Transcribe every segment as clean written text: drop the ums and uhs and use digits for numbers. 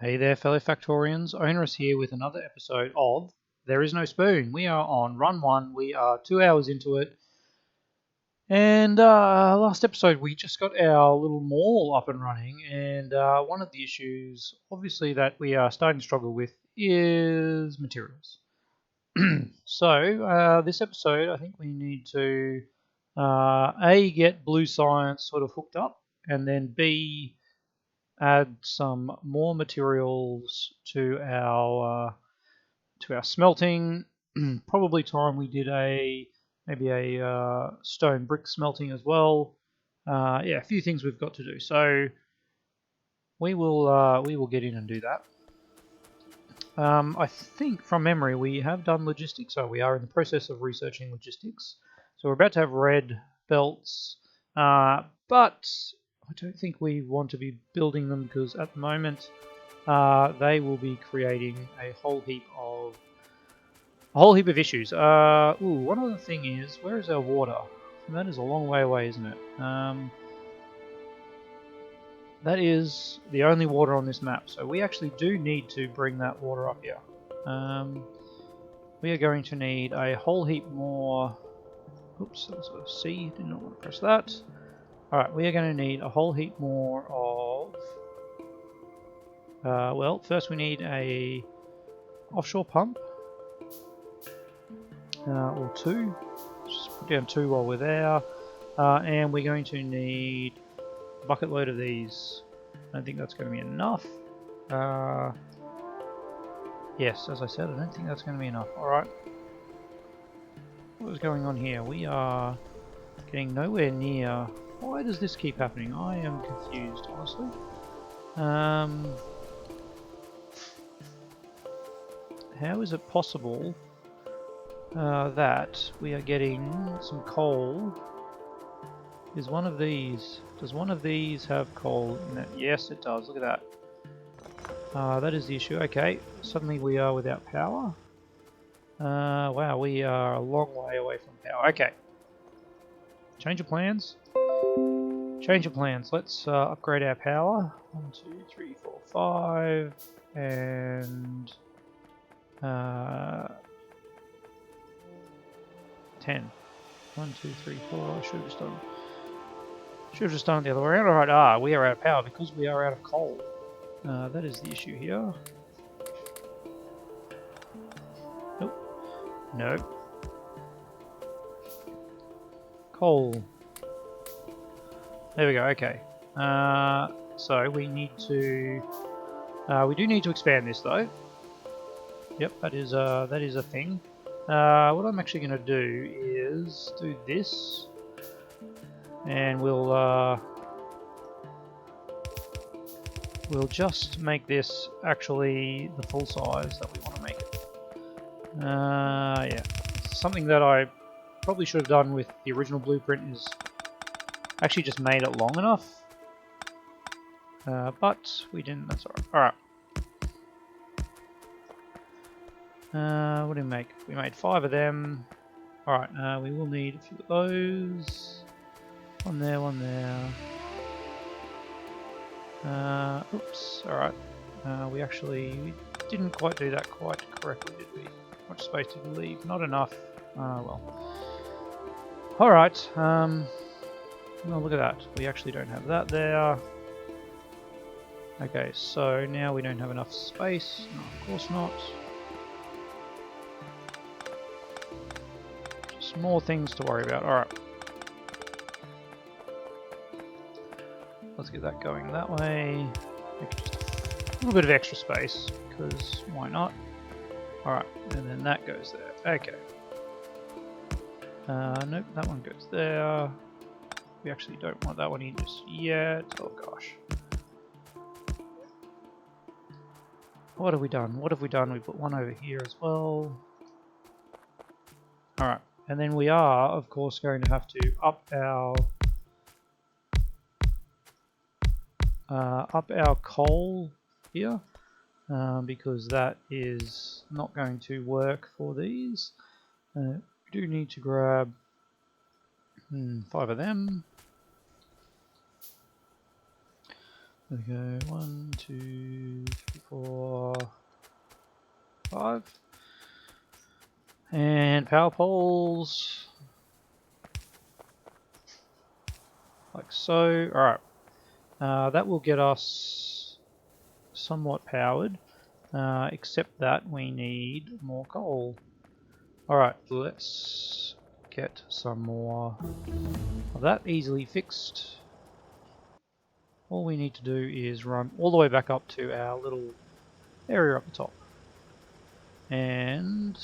Hey there, fellow Factorians. Onerous here with another episode of There Is No Spoon. We are on run 1. We are 2 hours into it. And last episode, we just got our little mall up and running. And one of the issues, obviously, that we are starting to struggle with is materials. So, this episode, I think we need to A, get Blue Science sort of hooked up, and then B, add some more materials to our smelting. Probably time we did maybe a stone brick smelting as well. Yeah, a few things we've got to do. So we will get in and do that. I think from memory we have done logistics, so we are in the process of researching logistics. So we're about to have red belts, but I don't think we want to be building them because at the moment they will be creating a whole heap of issues. One other thing is, where is our water? That is a long way away, isn't it? That is the only water on this map, so we actually do need to bring that water up here. We are going to need a whole heap more. Oops, that was a C. Did not want to press that. Alright, we are going to need a whole heap more of. Well, first we need a offshore pump. Or two. Just put down two while we're there. And we're going to need a bucket load of these. I don't think that's going to be enough. Yes, as I said, I don't think that's going to be enough. Alright. What is going on here? We are getting nowhere near. Why does this keep happening? I am confused, honestly. How is it possible that we are getting some coal? Is one of these... Does one of these have coal in it? Yes, it does. Look at that. That is the issue. Okay, suddenly we are without power. Wow, we are a long way away from power. Okay. Change of plans. Change of plans. Let's upgrade our power. 1, 2, 3, 4, 5. And... 10. 1, 2, 3, 4. I should have just done it the other way around. Alright, we are out of power because we are out of coal. That is the issue here. Nope. Nope. Coal. There we go, okay. So we need to... we do need to expand this though. Yep, that is a thing. What I'm actually going to do is do this. And we'll just make this actually the full size that we want to make it. Yeah, something that I probably should have done with the original blueprint is actually just made it long enough. But we didn't, that's alright. Alright. What did we make? We made 5 of them. Alright, we will need a few of those. One there, one there. Oops, alright. We didn't quite do that quite correctly, did we? How much space did we leave? Not enough. Well. Alright, well, look at that. We actually don't have that there. Okay, so now we don't have enough space. No, of course not. Just more things to worry about. Alright. Let's get that going that way. A little bit of extra space, because why not? Alright, and then that goes there. Okay. Nope, that one goes there. We actually don't want that one in just yet. Oh gosh. What have we done? What have we done? We put one over here as well. Alright, and then we are, of course, going to have to up our coal here, because that is not going to work for these. We do need to grab 5 of them. There we go, 1, 2, 3, 4, 5. And power poles, like so. Alright, that will get us somewhat powered, except that we need more coal. Alright, let's get some more of that easily fixed. All we need to do is run all the way back up to our little area up the top. And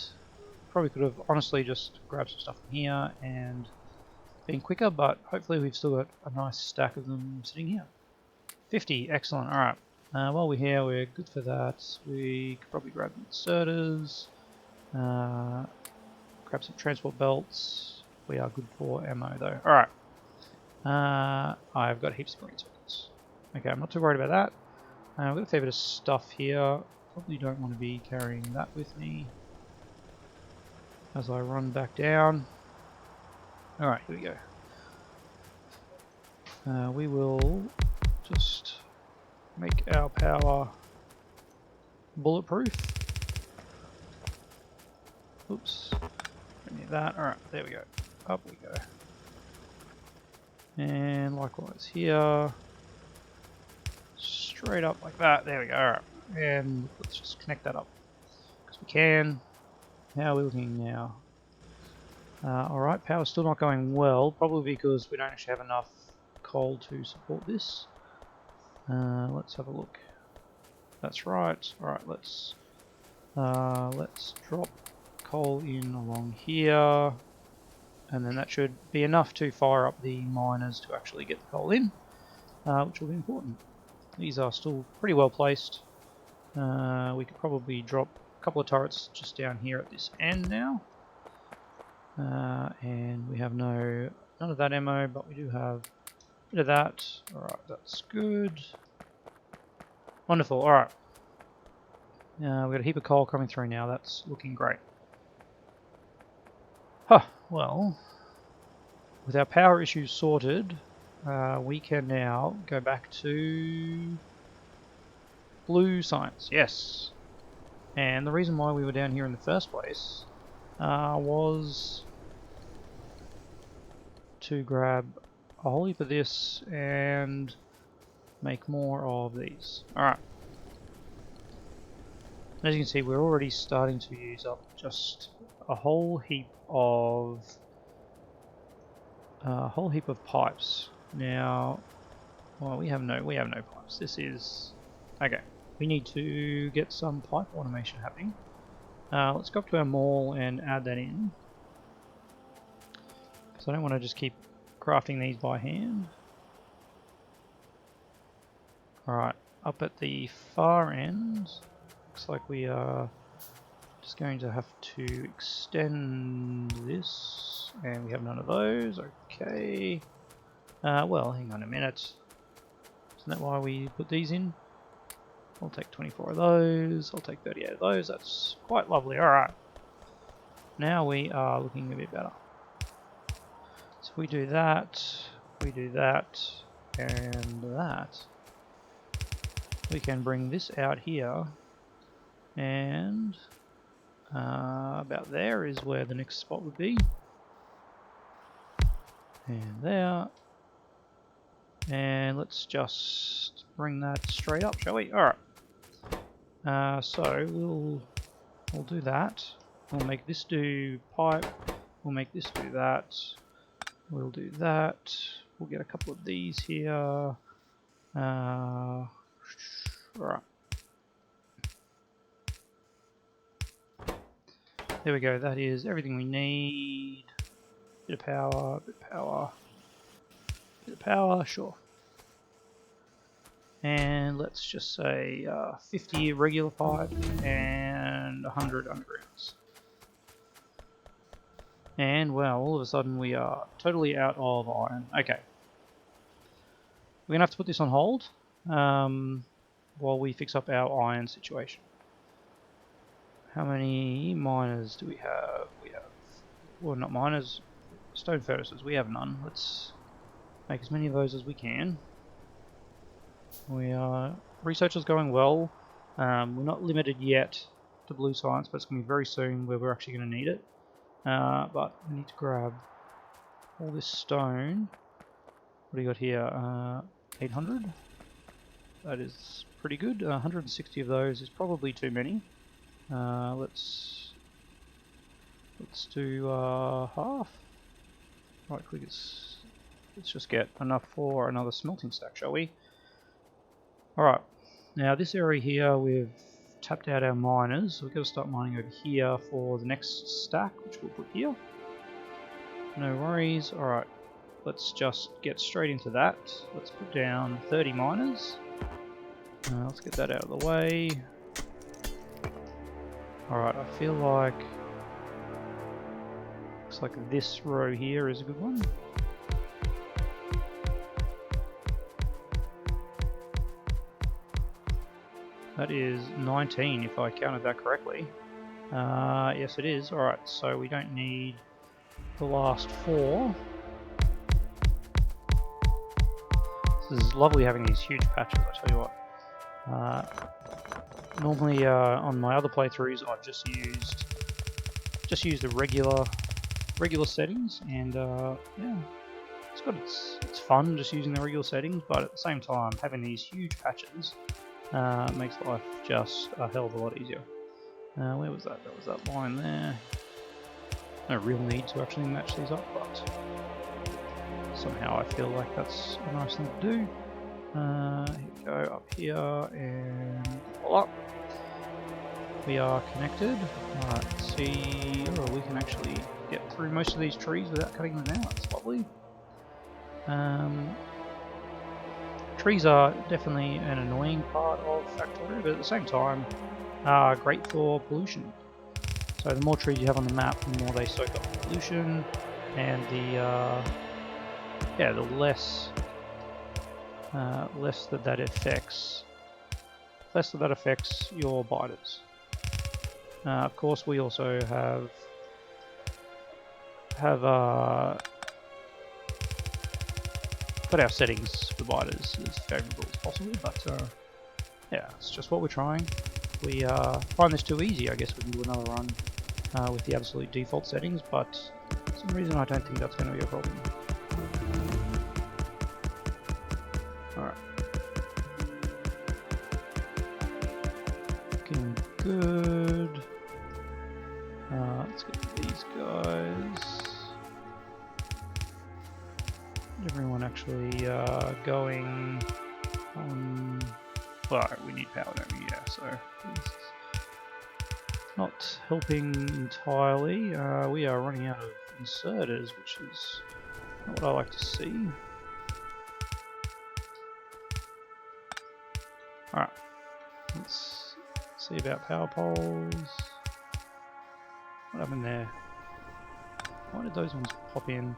probably could have honestly just grabbed some stuff from here and been quicker, but hopefully we've still got a nice stack of them sitting here. 50, excellent, alright. While we're here, we're good for that. We could probably grab inserters, grab some transport belts. We are good for ammo though. Alright. I've got heaps of green circuits. Okay, I'm not too worried about that. We've got a fair bit of stuff here. Probably don't want to be carrying that with me as I run back down. Alright, here we go. We will just make our power bulletproof. Oops. Don't need that. Alright, there we go. Up we go. And likewise here. Straight up like that. There we go. Alright. And let's just connect that up. Because we can. How are we looking now? Alright, power's still not going well. Probably because we don't actually have enough coal to support this. Let's have a look. That's right. Alright, let's drop coal in along here. And then that should be enough to fire up the miners to actually get the coal in, which will be important. These are still pretty well placed. We could probably drop a couple of turrets just down here at this end now. And we have none of that ammo, but we do have a bit of that. Alright, that's good. Wonderful, alright. We've got a heap of coal coming through now, that's looking great. Huh, well, with our power issues sorted, we can now go back to blue science, yes. And the reason why we were down here in the first place was to grab a whole heap of this and make more of these. Alright. As you can see, we're already starting to use up just a whole heap of pipes. Now, well, we have no pipes. This is okay. We need to get some pipe automation happening. Let's go up to our mall and add that in. Because I don't want to just keep crafting these by hand. Alright, up at the far end, looks like we are just going to have to extend this, and we have none of those. Okay. Well, hang on a minute. Isn't that why we put these in? I'll take 24 of those. I'll take 38 of those. That's quite lovely. Alright. Now we are looking a bit better. So we do that, and that. We can bring this out here, and about there is where the next spot would be. And there. And let's just bring that straight up, shall we? Alright. So we'll do that. We'll make this do pipe. We'll make this do that. We'll do that. We'll get a couple of these here. Alright. There we go. That is everything we need. Bit of power, bit of power, bit of power, sure. And let's just say 50 regular pipe and 100 undergrounds. And well, all of a sudden we are totally out of iron. Okay. We're going to have to put this on hold while we fix up our iron situation. How many miners do we have? We have, well, not miners, stone furnaces. We have none. Let's make as many of those as we can. Research is going well. We're not limited yet to blue science, but it's going to be very soon where we're actually going to need it. But we need to grab all this stone. What do you got here? 800? That is pretty good. 160 of those is probably too many. Let's do half. Right click. Let's just get enough for another smelting stack, shall we? Alright, now this area here we've tapped out our miners, so we've got to start mining over here for the next stack, which we'll put here. No worries. Alright, let's just get straight into that. Let's put down 30 miners. Let's get that out of the way. Alright, I feel like... looks like this row here is a good one. That is 19 if I counted that correctly. Yes it is. Alright, so we don't need the last 4. This is lovely having these huge patches, I tell you what. Normally on my other playthroughs I've just used the regular settings, and yeah, it's fun just using the regular settings, but at the same time having these huge patches makes life just a hell of a lot easier. Where was that? That was that line there. No real need to actually match these up, but somehow I feel like that's a nice thing to do. Here we go, up here and pull up. We are connected. Alright, let's see. Oh, we can actually get through most of these trees without cutting them down. That's lovely. Trees are definitely an annoying part of Factorio, but at the same time are great for pollution. So the more trees you have on the map, the more they soak up pollution, and the less that affects your biters. Of course, we also have put our settings for biters as favourable as possible, but yeah, it's just what we're trying. We find this too easy. I guess we can do another run with the absolute default settings, but for some reason I don't think that's going to be a problem. Alright. Looking good. Let's get these guys. Everyone actually going on. Well, we need power, don't we? Yeah, so it's not helping entirely. We are running out of inserters, which is not what I like to see. Alright, let's see about power poles. What happened there? Why did those ones pop in?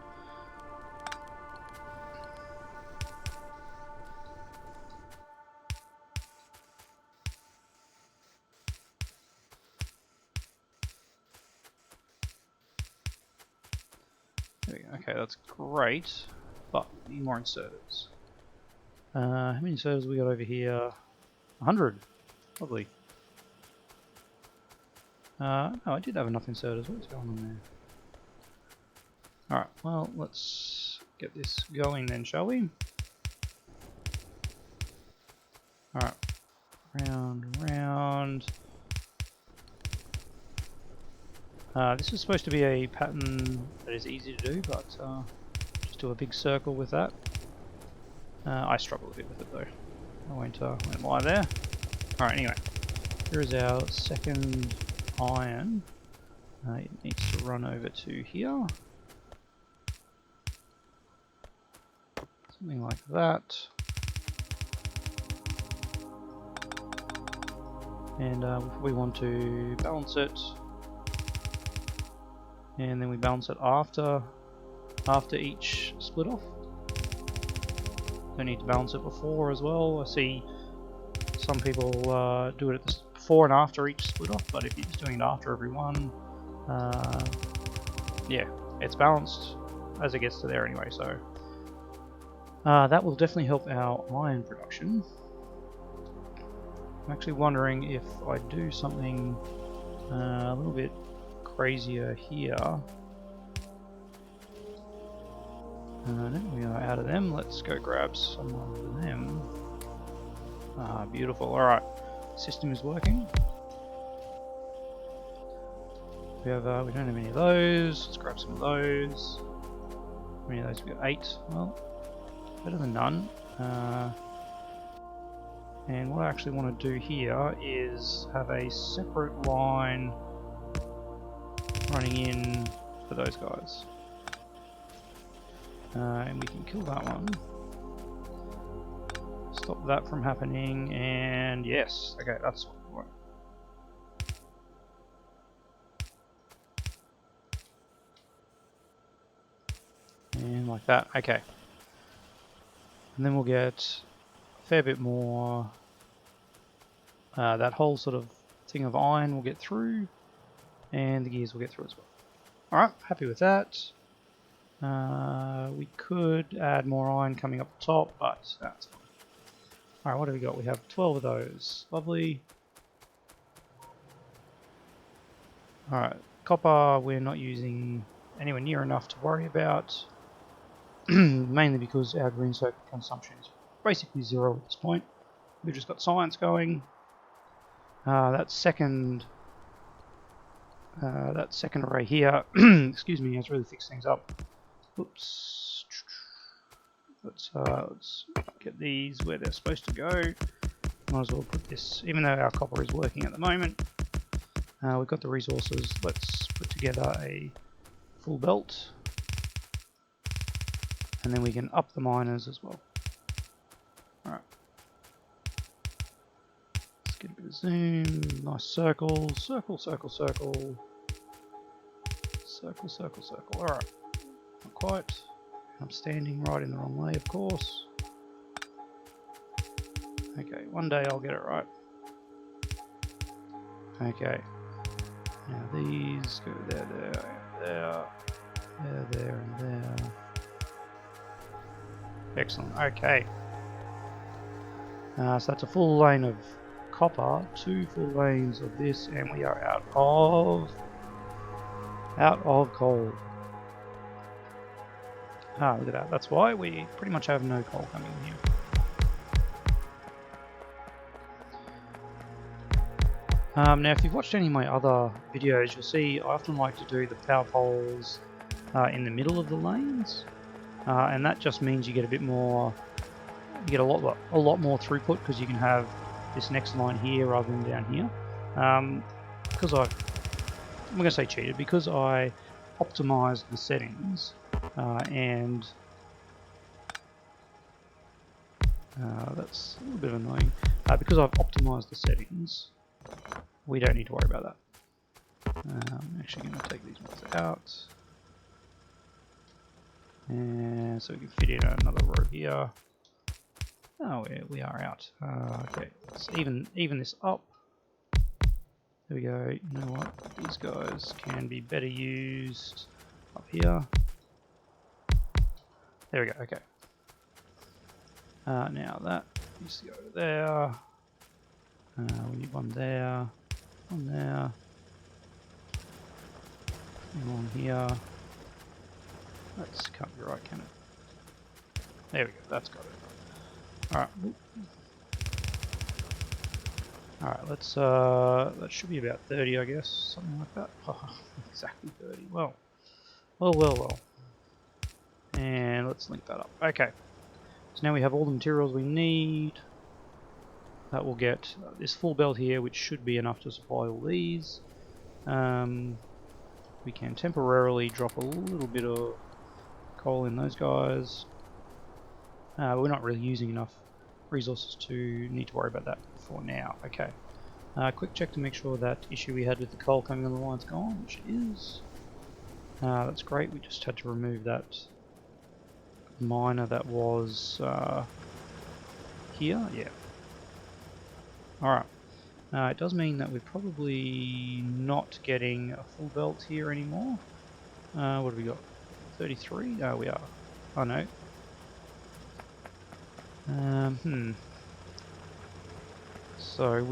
There we go. Okay, that's great, but we need more inserters. How many inserters we got over here? 100. Lovely. No, I did have enough inserters. What's going on there? Alright, well, let's get this going then, shall we? Alright, round. This is supposed to be a pattern that is easy to do, but just do a big circle with that. I struggle a bit with it though. I won't lie there. Alright, anyway, here is our second iron. It needs to run over to here. Something like that. And we want to balance it. And then we balance it after each split off. Don't need to balance it before as well. I see some people do it at before and after each split off, but if you're just doing it after every one, yeah, it's balanced as it gets to there anyway, so that will definitely help our iron production. I'm actually wondering if I do something A little bit crazier here. No, we are out of them. Let's go grab some of them. Ah, beautiful. Alright, system is working. We don't have any of those. Let's grab some of those. How many of those? We got 8. Well, better than none. And what I actually want to do here is have a separate line running in for those guys. And we can kill that one. Stop that from happening, and yes, okay, that's what we want. And like that, okay. And then we'll get a fair bit more. That whole sort of thing of iron will get through, and the gears will get through as well. Alright, happy with that. We could add more iron coming up the top, but that's fine. Alright, what do we got? We have 12 of those. Lovely. Alright, copper we're not using anywhere near enough to worry about. Mainly because our green circuit consumption is basically 0 at this point. We've just got science going. That second array here, excuse me, has really fixed things up. Oops. Let's get these where they're supposed to go. Might as well put this, even though our copper is working at the moment. We've got the resources. Let's put together a full belt. And then we can up the miners as well. Alright. Let's get a bit of zoom. Nice circle. Circle, circle, circle. Circle, circle, circle. Alright. Not quite. I'm standing right in the wrong way, of course. Okay, one day I'll get it right. Okay. Now these go there, there, and there. Excellent. Okay. So that's a full lane of copper, 2 full lanes of this, and we are out of coal. Ah, look at that. That's why we pretty much have no coal coming in here. Now, if you've watched any of my other videos, you'll see I often like to do the power poles in the middle of the lanes, and that just means you get a bit more. You get a lot more throughput because you can have this next line here rather than down here. Because I'm going to say cheated, because I optimized the settings and that's a little bit annoying. Because I've optimized the settings, we don't need to worry about that. I'm actually going to take these ones out. And so we can fit in another row here. Oh, we are out. Okay, let's even this up. There we go. You know what? These guys can be better used up here. There we go. Okay. Now that needs to go there. We need one there, and one here. That can't be right, can it? There we go. That's got it. Alright. Alright, let's that should be about 30, I guess, something like that. Oh, exactly 30. Well. And let's link that up. Okay. So now we have all the materials we need. That will get this full belt here, which should be enough to supply all these. We can temporarily drop a little bit of coal in those guys. We're not really using enough resources to need to worry about that for now. Okay. Quick check to make sure that issue we had with the coal coming on the line's gone, which it is. That's great. We just had to remove that miner that was here. Yeah. Alright. It does mean that we're probably not getting a full belt here anymore. What have we got? 33? We are. Oh no. So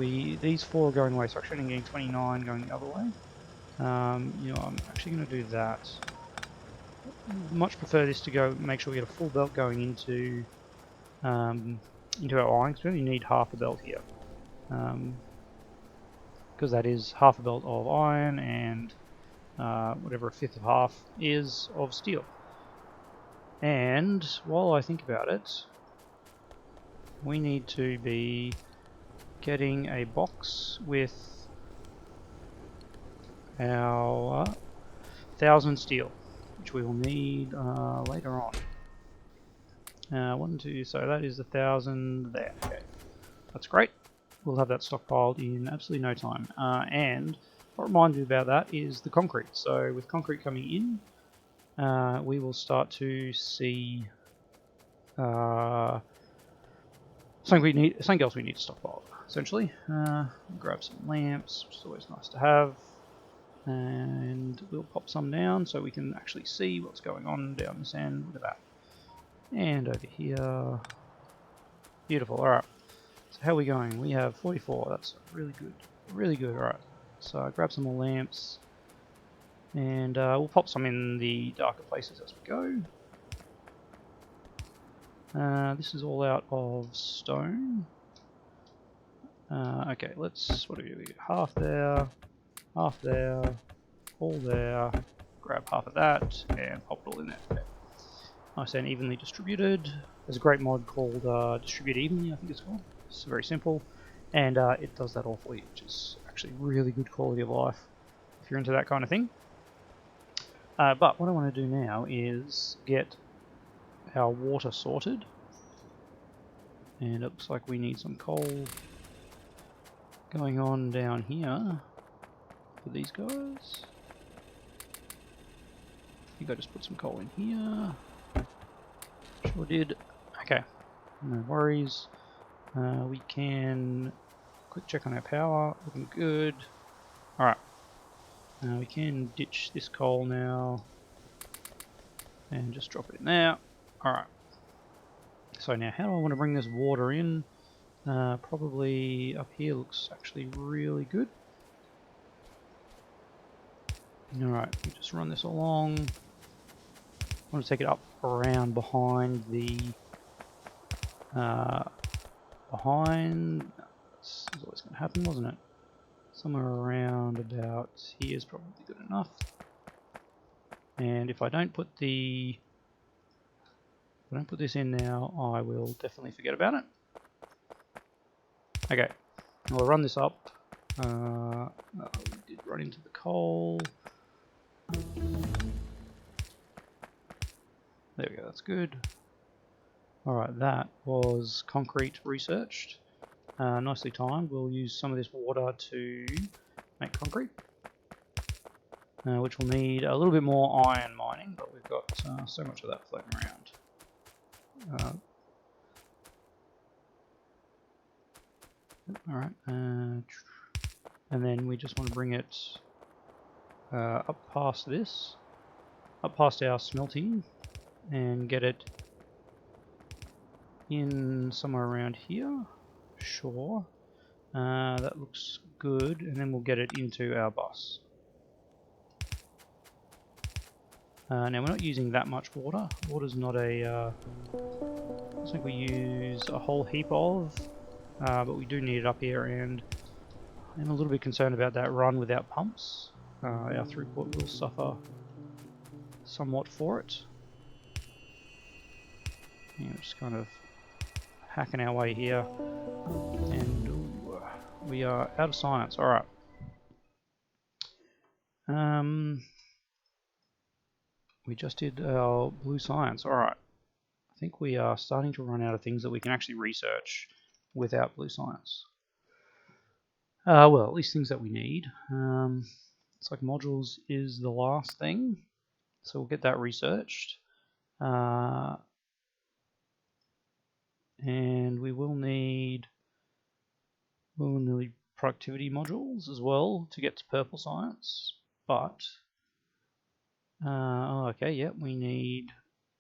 these 4 are going away, so actually I'm getting 29 going the other way. You know, I'm actually going to do that. Much prefer this to go, make sure we get a full belt going into our iron, because we only need half a belt here. Because that is half a belt of iron and whatever a fifth of half is of steel. And while I think about it, we need to be getting a box with our 1,000 steel, which we will need later on. 1, 2, so that is 1,000 there. Okay, that's great. We'll have that stockpiled in absolutely no time. And what reminds me about that is the concrete. So with concrete coming in, we will start to see something else we need to stockpile, essentially. Grab some lamps, which is always nice to have. And we'll pop some down so we can actually see what's going on down this end. Look at that. And over here. Beautiful. Alright. So how are we going? We have 44. That's really good. Really good. Alright. So I grab some more lamps. And we'll pop some in the darker places as we go. This is all out of stone. Okay, let's, what do we do? Half there, all there, grab half of that, and pop it all in there. Okay. Nice and evenly distributed. There's a great mod called Distribute Evenly, I think it's called. It's very simple, and it does that all for you, which is actually really good quality of life if you're into that kind of thing. But what I want to do now is get our water sorted, and it looks like we need some coal going on down here for these guys. I think I just put some coal in here. Sure did. Okay, no worries. We can quick check on our power, looking good. Alright, we can ditch this coal now and just drop it in there. Alright, so now how do I want to bring this water in? Probably up here looks actually really good. Alright, we just run this along. I want to take it up around behind the this is always going to happen, wasn't it? Somewhere around about here is probably good enough. And if I don't put this in now, I will definitely forget about it. Okay, I'll run this up. We did run into the coal. There we go, that's good. Alright, that was concrete researched. Nicely timed. We'll use some of this water to make concrete, which will need a little bit more iron mining, but we've got so much of that floating around. Alright, and then we just want to bring it up past this, up past our smelting, and get it in somewhere around here. Sure. That looks good, and then we'll get it into our bus. Now we're not using that much water. Water's not a... I think we use a whole heap of, but we do need it up here, and I'm a little bit concerned about that run without pumps. Our throughput will suffer somewhat for it. Yeah, we're just kind of hacking our way here, and ooh, we are out of science. Alright. We just did our blue science. Alright. I think we are starting to run out of things that we can actually research without blue science. Well, at least things that we need. It's like modules is the last thing, so we'll get that researched. And we will need productivity modules as well to get to purple science. But okay, yep, we need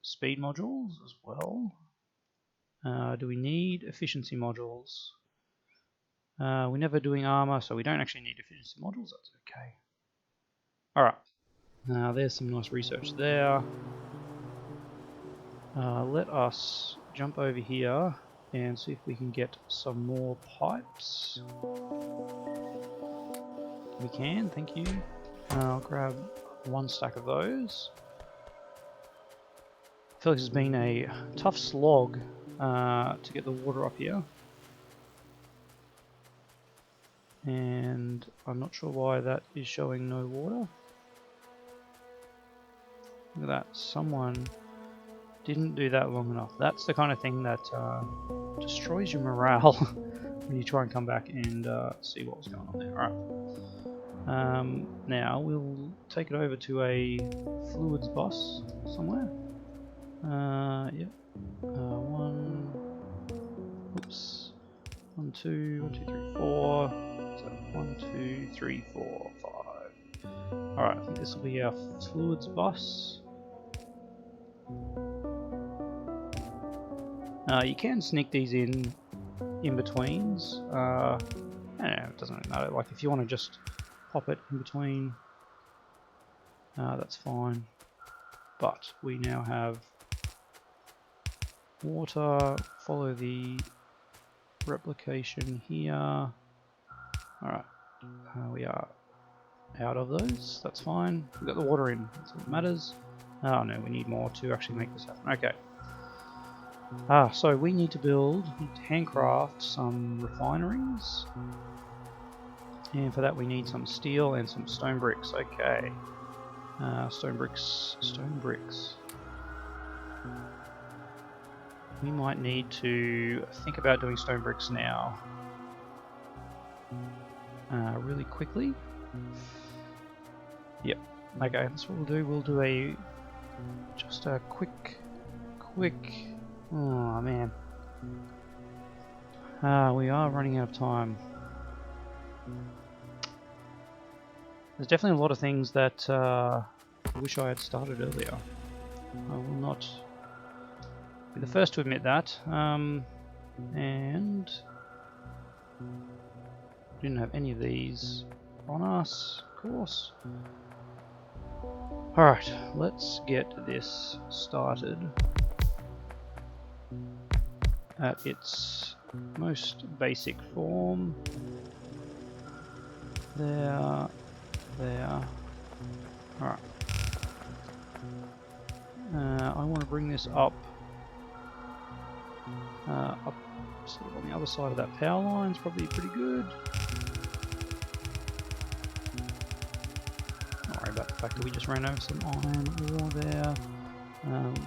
speed modules as well. Do we need efficiency modules? We're never doing armor, so we don't actually need efficiency modules. That's okay. Alright. There's some nice research there. Let us jump over here and see if we can get some more pipes. We can, thank you. I'll grab 1 stack of those. I feel like it's been a tough slog to get the water up here. And I'm not sure why that is showing no water. Look at that, someone didn't do that long enough. That's the kind of thing that destroys your morale when you try and come back and see what was going on there. Alright. Now we'll take it over to a fluids bus somewhere. Yep. Oops. 1, 2, 1, 2, 3, 4. So 1, 2, 3, 4, 5. Alright, I think this will be our fluids bus. You can sneak these in betweens. I don't know, it doesn't really matter. Like if you want to just pop it in between, that's fine. But we now have water. Follow the replication here. Alright, we are out of those. That's fine. We've got the water in. That's what matters. Oh no, we need more to actually make this happen. Okay. So we need to handcraft some refineries. And for that we need some steel and some stone bricks. Okay. Stone bricks. We might need to think about doing stone bricks now. Really quickly. Yep. Okay, that's what we'll do. We'll do just a quick. Oh man. We are running out of time. There's definitely a lot of things that I wish I had started earlier. I will not be the first to admit that. And didn't have any of these on us, of course. Alright, let's get this started at its most basic form. There. Alright. I want to bring this up sort of on the other side of that power line. It's probably pretty good. Don't worry about the fact that we just ran over some iron ore there.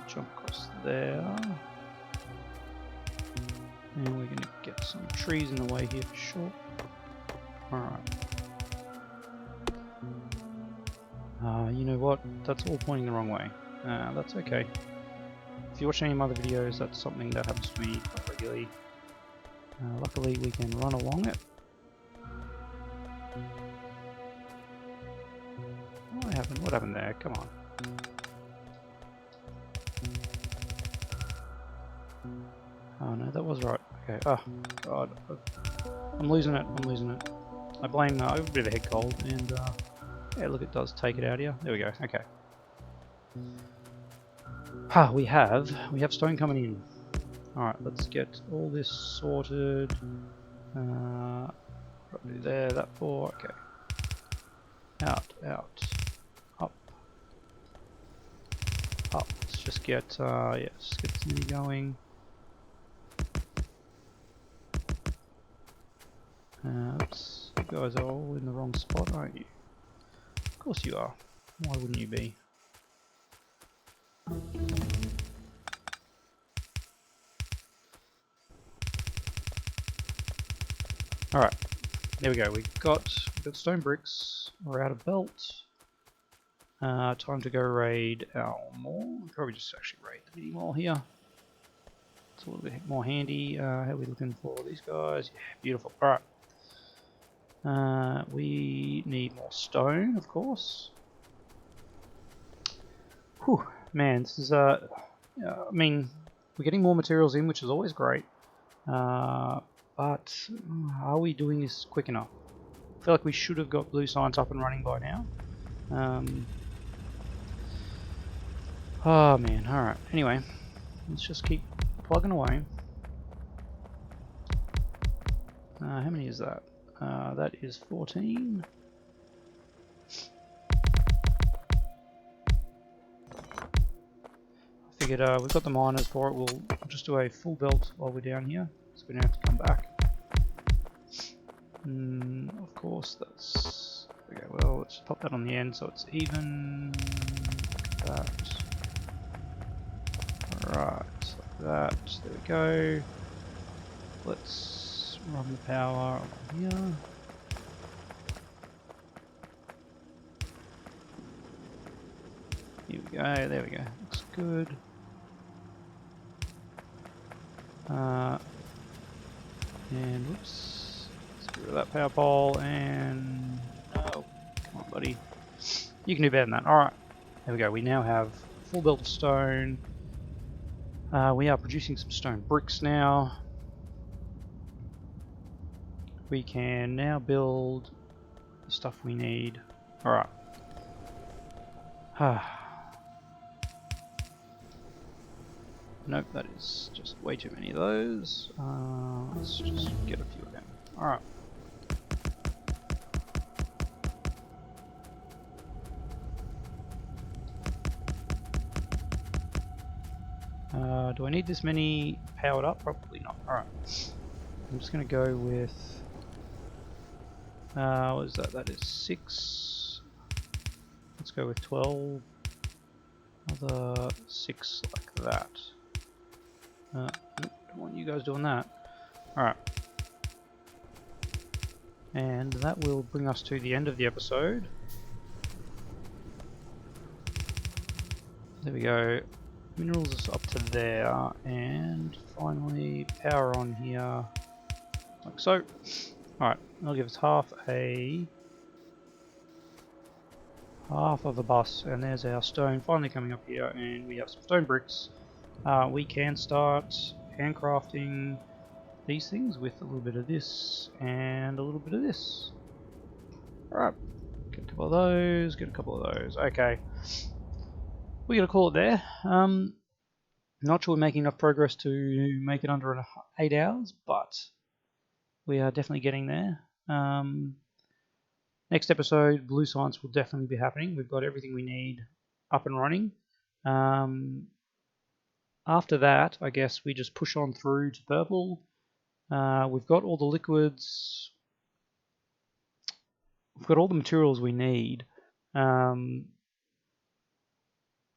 Jump across there. And we're going to get some trees in the way here for sure. Alright. You know what? That's all pointing the wrong way. That's okay. If you watch any of my other videos, that's something that happens to me quite regularly. Luckily, we can run along it. What happened? What happened there? Come on. Oh no, that was right. Okay. Oh god, I'm losing it. I blame a bit of a head cold, and yeah, look, it does take it out here. There we go. Okay. We have stone coming in. All right, let's get all this sorted. Probably there. That 4. Okay. Out. Up. Let's just get yeah, just get this mini going. Oops, you guys are all in the wrong spot, aren't you? Of course you are. Why wouldn't you be? Alright, there we go. We've got stone bricks. We're out of belt. Time to go raid our mall. Probably just actually raid the mini mall here. It's a little bit more handy. How are we looking for these guys? Yeah, beautiful. Alright. We need more stone, of course. Whew, man, this is I mean, we're getting more materials in, which is always great. but are we doing this quick enough? I feel like we should have got blue science up and running by now. Oh man, alright. Anyway, let's just keep plugging away. How many is that? That is 14. I figured we've got the miners for it. We'll just do a full belt while we're down here, so we don't have to come back. Of course, that's... Okay, well, let's pop that on the end so it's even. Like that. Alright, like that. There we go. Let's run the power on here. Here we go, there we go. Looks good. And whoops. Let's get rid of that power pole and no. Come on, buddy. You can do better than that. Alright. There we go. We now have full belt of stone. We are producing some stone bricks now. We can now build the stuff we need. Alright. Nope, that is just way too many of those. Let's just get a few of them. Alright. Do I need this many powered up? Probably not. Alright. I'm just going to go with... what is that? That is 6. Let's go with 12. Another 6 like that. Don't want you guys doing that. Alright. And that will bring us to the end of the episode. There we go. Minerals is up to there, and finally power on here, like so. Alright, I'll give us half of a bus, and there's our stone finally coming up here, and we have some stone bricks. We can start handcrafting these things with a little bit of this and a little bit of this. Alright, get a couple of those, get a couple of those. Okay. We're going to call it there. Not sure we're making enough progress to make it under 8 hours, but we are definitely getting there. Next episode, Blue Science will definitely be happening. We've got everything we need up and running. After that, I guess we just push on through to purple. We've got all the liquids. We've got all the materials we need.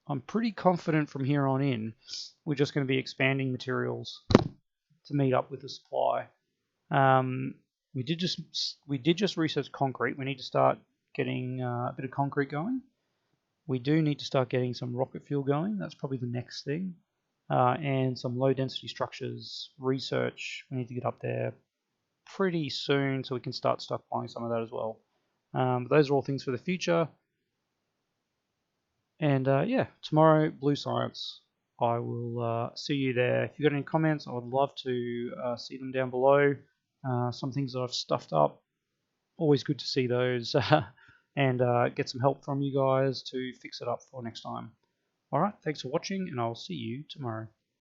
I'm pretty confident from here on in, we're just going to be expanding materials to meet up with the supply. We did just research concrete. We need to start getting a bit of concrete going. We do need to start getting some rocket fuel going. That's probably the next thing. And some low density structures research. We need to get up there pretty soon so we can start stockpiling some of that as well. But those are all things for the future. And yeah, tomorrow, Blue Science. I will see you there. If you've got any comments, I would love to see them down below. Some things that I've stuffed up, always good to see those. And get some help from you guys to fix it up for next time. Alright, thanks for watching, and I'll see you tomorrow.